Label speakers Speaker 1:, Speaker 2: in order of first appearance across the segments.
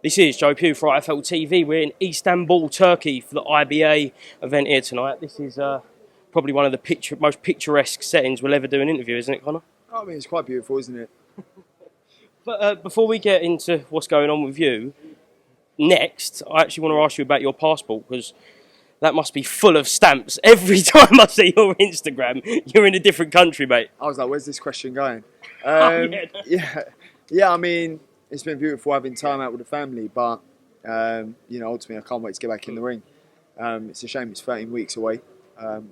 Speaker 1: This is Joe Pugh for IFLTV. We're in Istanbul, Turkey for the IBA event here tonight. This is probably one of the most picturesque settings we'll ever do an interview, isn't it, Connor?
Speaker 2: I mean, it's quite beautiful, isn't it?
Speaker 1: But before we get into what's going on with you, next, I actually want to ask you about your passport, because that must be full of stamps. Every time I see your Instagram, you're in a different country, mate.
Speaker 2: I was like, where's this question going?
Speaker 1: Yeah.
Speaker 2: I mean, it's been beautiful having time out with the family, but, you know, ultimately I can't wait to get back in the ring. It's a shame it's 13 weeks away. You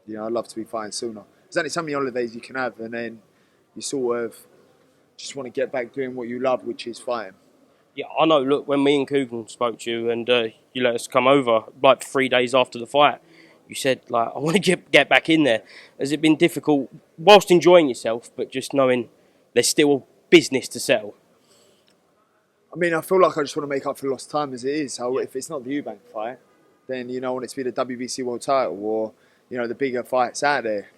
Speaker 2: know, I'd love to be fighting sooner. There's only so many holidays you can have, and then you sort of just want to get back doing what you love, which is fighting.
Speaker 1: Yeah, I know. Look, when me and Coogan spoke to you and you let us come over, like 3 days after the fight, you said, like, I want to get back in there. Has it been difficult, whilst enjoying yourself, but just knowing there's still business to settle?
Speaker 2: I mean, I feel like I just want to make up for lost time as it is. So if it's not the EUBANK fight, then, you know, I want it to be the WBC World title or, you know, the bigger fights out there.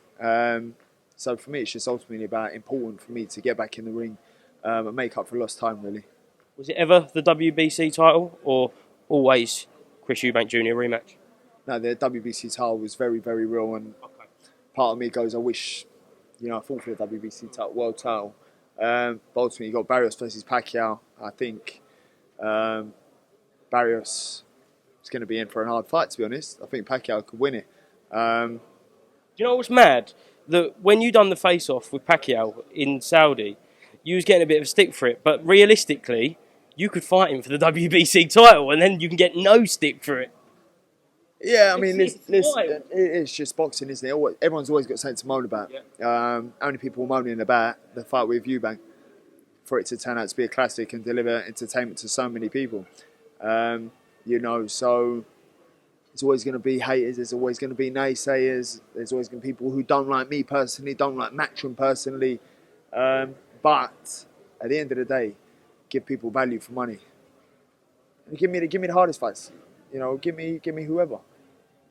Speaker 2: So for me, it's just ultimately important for me to get back in the ring and make up for lost time, really.
Speaker 1: Was it ever the WBC title or always Chris Eubank Jr. rematch?
Speaker 2: No, the WBC title was very, very real, and part of me goes, I wish, you know, I fought for the WBC title, world title. But ultimately, you got Barrios versus PACQUIAO. I think Barrios is going to be in for a hard fight, to be honest. I think PACQUIAO could win it.
Speaker 1: Do you know what's mad? That when you done the face-off with PACQUIAO in Saudi, you was getting a bit of a stick for it, but realistically, you could fight him for the WBC title, and then you can get no stick for it.
Speaker 2: Yeah, I mean, it's just boxing, isn't it? Everyone's always got something to moan about. Yeah. Only people moaning about the fight with EUBANK for it to turn out to be a classic and deliver entertainment to so many people. You know, so there's always going to be haters, there's always going to be naysayers, there's always going to be people who don't like me personally, don't like Matchroom personally. But at the end of the day, give people value for money. Give me the hardest fights. You know, give me whoever.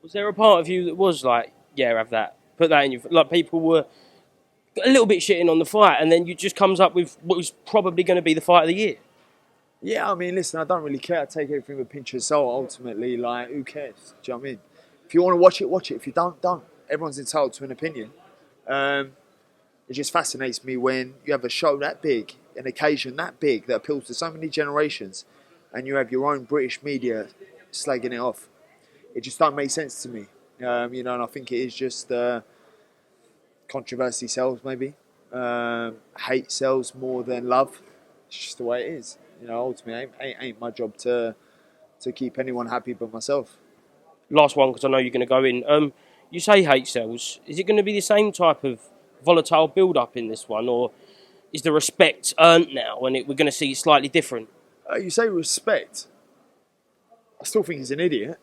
Speaker 1: Was there a part of you that was like, yeah, have that, put that in your... Like, people were a little bit shitting on the fight, and then you just comes up with what was probably going to be the fight of the year?
Speaker 2: Yeah, I mean, listen, I don't really care. I take everything with a pinch of salt, ultimately. Like, who cares? Do you know what I mean? If you want to watch it, watch it. If you don't, don't. Everyone's entitled to an opinion. It just fascinates me when you have a show that big, an occasion that big, that appeals to so many generations, and you have your own British media slagging it off. It just don't make sense to me. You know, and I think it is just controversy sells, maybe. Hate sells more than love. It's just the way it is. You know, ultimately, it ain't my job to keep anyone happy but myself.
Speaker 1: Last one, because I know you're going to go in. You say hate sells. Is it going to be the same type of volatile build-up in this one, or is the respect earned now and we're going to see it slightly different?
Speaker 2: You say respect. I still think he's an idiot.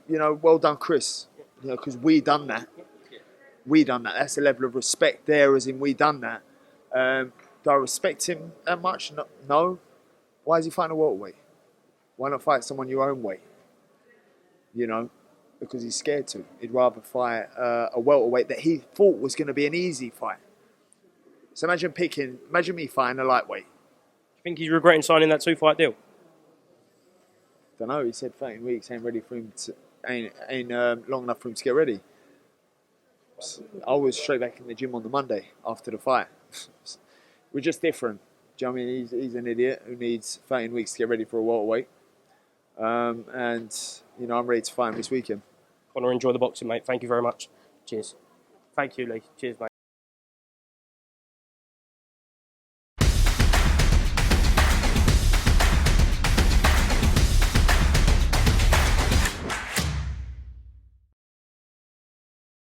Speaker 2: You know, well done, Chris. You know, because we done that. We done that. That's a level of respect there, as in we done that. Do I respect him that much? No. Why is he fighting a welterweight? Why not fight someone your own weight? You know, because he's scared to. He'd rather fight a welterweight that he thought was going to be an easy fight. So imagine me fighting a lightweight.
Speaker 1: Do you think he's regretting signing that 2-fight deal?
Speaker 2: Don't know. He said 13 weeks ain't ready for him ain't long enough for him to get ready. I was straight back in the gym on the Monday after the fight. We're just different. Do you know what I mean? He's an idiot who needs 13 weeks to get ready for a welterweight. And, you know, I'm ready to fight him this weekend.
Speaker 1: Connor, enjoy the boxing, mate. Thank you very much. Cheers. Thank you, Lee. Cheers, mate.